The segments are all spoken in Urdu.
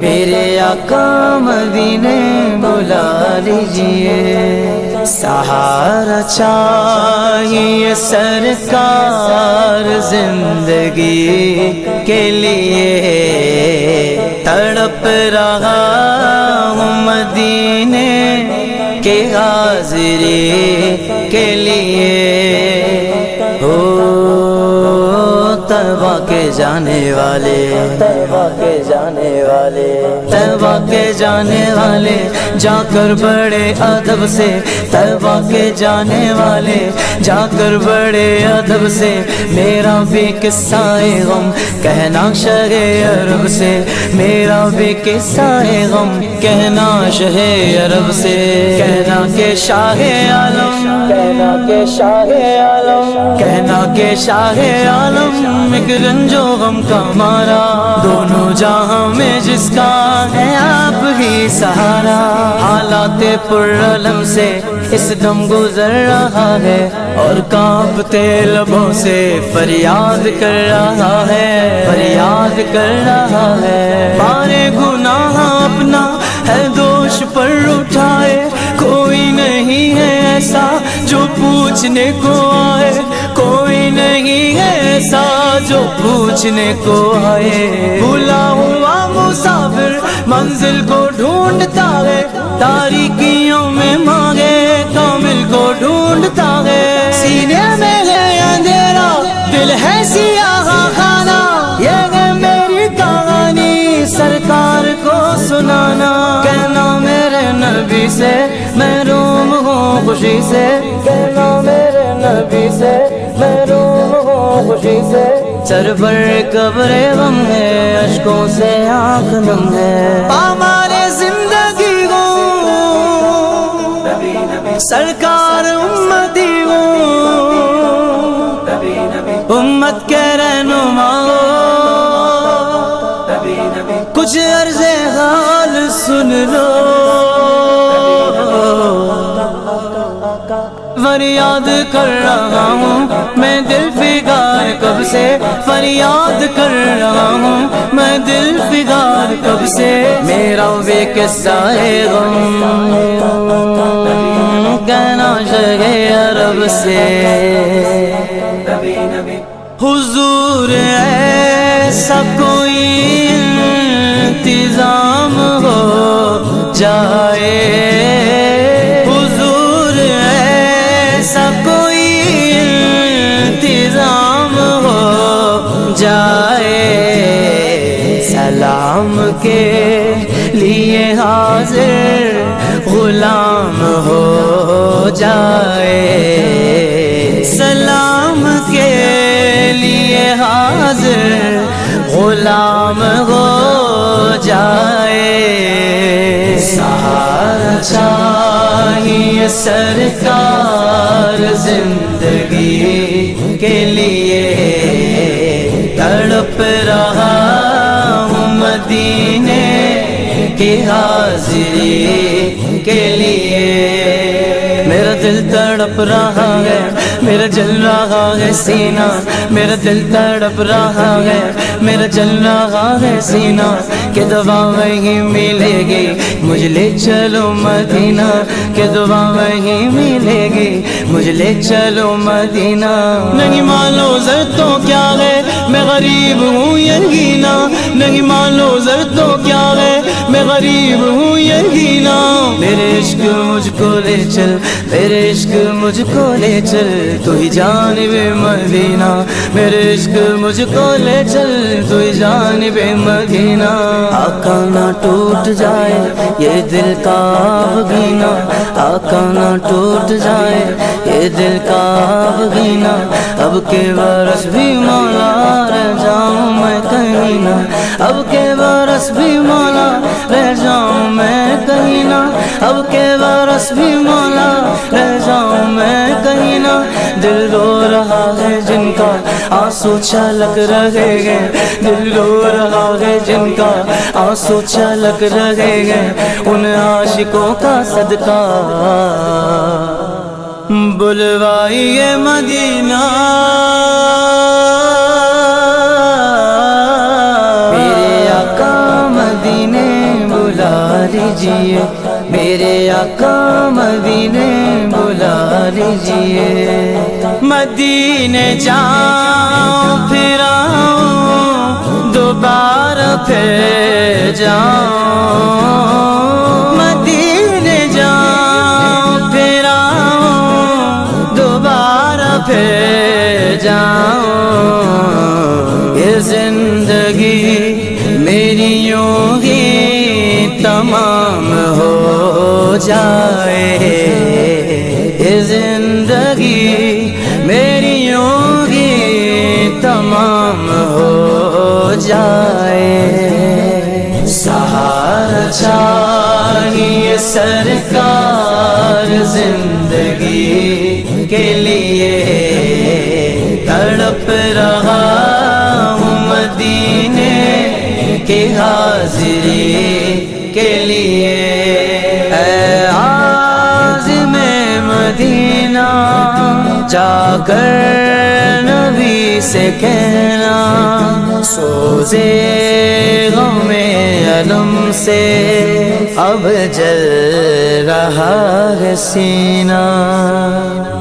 میرے آقا مدینے بلا لیجئے، سہارا چاہیے سرکار زندگی کے لیے، تڑپ رہا ہوں مدینے کے حاضری کے لیے۔ ہو طیبہ کے جانے والے، طیبہ کے جانے والے، طیبہ کے جانے والے، جا کر بڑے ادب سے، طیبہ کے جانے والے، جا کر بڑے ادب سے، میرا بھی قصہ غم کہنا شہ عرب سے، میرا بھی قصہ غم کہنا شہ عرب سے، کہنا کہ شاہ عالم، کہنا کہ شاہ عالم، کہنا کہ شاہ عالم ایک رنج و غم کا مارا، دونوں جہاں میں جس کا ہے آپ ہی سہارا، حالات پرعلم سے اس دم گزر رہا ہے، اور کانپتے لبوں سے فریاد کر رہا ہے، فریاد کر رہا ہے، بارے گناہ اپنا ہے دوش پر اٹھائے، کوئی نہیں ہے ایسا جو پوچھنے کو آئے، کوئی نہیں ہے ایسا جو پوچھنے کو آئے، بھولا ہوا مسافر منزل کو ڈھونڈتا ہے، تاریکیوں میں مانگے کامل کو ڈھونڈتا ہے، سینے میں ہے اندھیرا دل ہے سیاہ خانہ، یہ ہے میری کہانی سرکار کو سنانا، کہنا میرے نبی سے محروم ہوں خوشی سے، کہنا میرے نبی سے محروم ہوں خوشی سے، سر پر قبر غم ہے اشکوں سے آنکھ نم ہے، ہمارے زندگی ہو سرکار امتی ہو، امت کے رہنما ہو، کچھ عرض حال سن لو، فریاد کر رہا ہوں میں دل فگار کب سے، فریاد کر رہا ہوں میں دل فگار کب سے، میرا بے قصہ غم کہنا شہ عرب سے، حضور ایسا کوئی انتظام ہو جائے، حضور ایسا کوئی انتظام ہو جائے، سلام کے لیے حاضر غلام ہو جائے، سلام کے لیے حاضر غلام ہو جائے، سہارا چاہیے سرکار زندگی کے لیے، تڑپ رہا ہوں مدینے کی حاضری کے لیے، میرا دل تڑپ رہا ہے، میرا جل رہا ہے سینہ، میرا دل تڑپ رہا ہے، میرا جل رہا ہے سینہ، کہ دعا وہی ملے گی مجھ لے چلو مدینہ، کہ دعا وہی ملے گی مجھ لے چلو مدینہ، نہیں مانو زر تو کیا ہے میں غریب ہوں یقینا، نہیں مانو زر تو کیا ہے میں غریب ہوں یقینا، میرے عشق مجھ کو لے چل، میرے عشق مجھ کو لے چل، تو ہی جانب مدینہ، میرے عشق مجھ کو لے چل، تو ہی جانب مدینہ، آقا نہ ٹوٹ جائے یہ دل کا بگینا، آقا نہ ٹوٹ جائے یہ دل کا بگینا، اب کے برس بھی مولا رہ جاؤں میں کہیں نہ، اب کے برس بھی مولا رہ جاؤں میں کہیں نہ، اب کے برس بھی مولا رہ جاؤں میں کہیں نہ، دل رو رہا ہے جن کا آنسو چھلک رہے ہیں، دل رو رہا ہے جن کا آنسو چھلک رہے ہیں، ان عاشقوں کا صدقہ بلوائیے مدینہ، میرے آقا مدینے لیجیے میرے آقا مدینے بلا لیجیے مدینے جاؤں پھر آؤں دوبارہ پھر جاؤں مدینے جاؤں پھر آؤں دوبارہ پھر جاؤں یہ زندگی میری یوں ہی تمام ہو جائے یہ زندگی میری یوں ہی تمام ہو جائے سہارا چاہیے سرکار زندگی کے لیے تڑپ رہا ہوں مدینے کی حاضری کے لیے اے عازم مدینہ جا کر نبی سے کہنا سوزے غم علم سے اب جل رہا ہے سینہ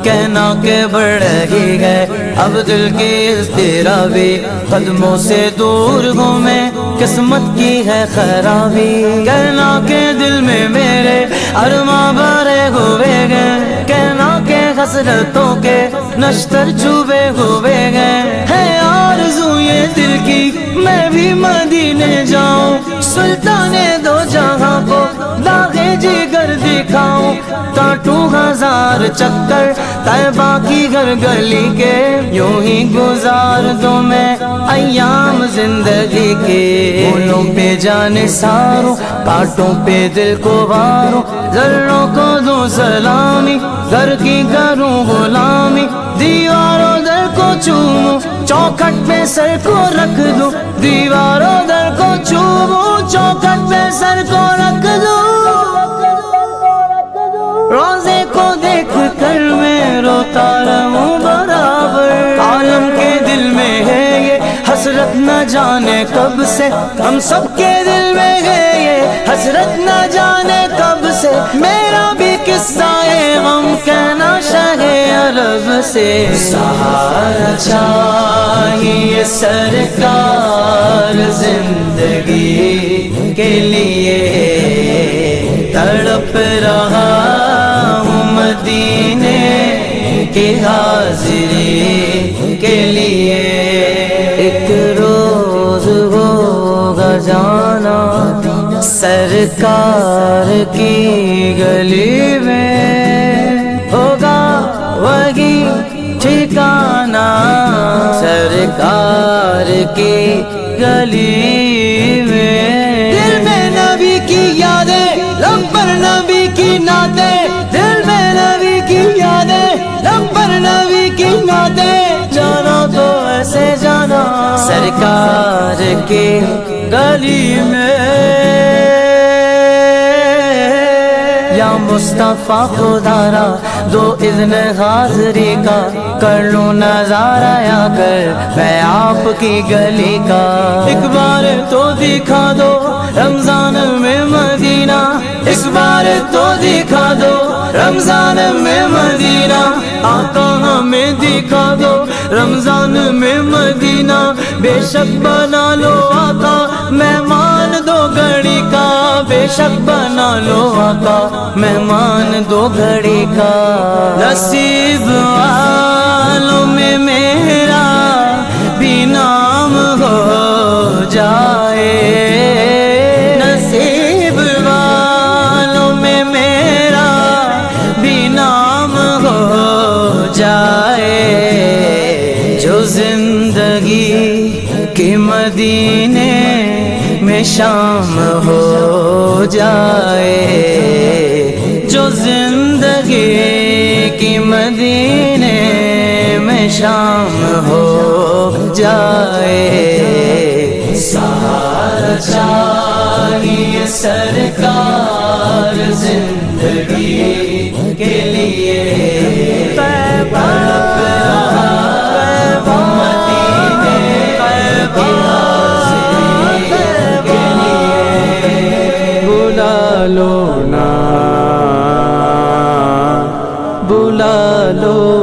کہنا کہ بڑھ ہی گئے اب دل کی اضطرابی قدموں سے دور ہوں میں قسمت کی ہے خرابی کہنا کہ دل میں میرے ارماں بھرے ہوئے گئے کہنا کہ حسرتوں کے نشتر چوبے ہوئے گئے ہے آرزو یہ دل کی میں بھی مدینے جاؤں سلطان دو جہاں کو داغے جگر دکھاؤں کاٹوں ہزار چکر طیبہ کی گھر گلی کے یوں ہی گزار دوں میں ایام زندگی کے پھولوں پہ جان ساروں کانٹوں پہ دل کو واروں ذروں کو دوں سلامی گھر کی کروں غلامی دیواروں در کو چوموں چوکھٹ پہ سر کو رکھ دوں دیواروں در کو چوموں چوکھٹ پہ سر کو رکھ دوں روزے کو دیکھ کر میں روتا رہوں برابر عالم کے دل میں ہے یہ حسرت نہ جانے کب سے ہم سب کے دل میں ہے یہ حسرت نہ جانے کب سے میرا بھی قصہ غم کہنا شاہ عرب سے سہارا چاہیے سرکار زندگی کے لیے تڑپ رہا ہوں مدینے کی حاضری کے لیے ایک روز ہوگا جانا سرکار کی گلی میں ہوگا وہی ٹھکانہ سرکار کی گلی میں دل میں نبی کی یادیں لب پر نبی کی نعتیں دل میں نبی کی یادیں لب پر نبی کی نعتیں جانا تو ایسے جانا سرکار کی گلی میں یا مصطفیٰ خدا را دو اذن حاضری کا کر لوں نظارہ یا کر میں آپ کی گلی کا ایک بار تو دکھا دو رمضان میں مدینہ اس بار تو دکھا دو رمضان میں مدینہ آقا ہمیں دکھا دو رمضان میں مدینہ بے شک بنا لو آقا مہمان دو گھڑی کا بے شک بنا لو آقا مہمان دو گھڑی کا نصیب والوں میں میرا بھی نام ہو جائے نصیب والوں میں میرا بھی نام ہو جائے جو زندگی کے مدینے میں شام ہو جائے جو زندگی کی مدینے میں شام ہو جائے سہارا چاہیے سرکار زندگی کے لیے تڑپ رہا مدینے کی حاضری کے لیے بلا لو نا، بلا لو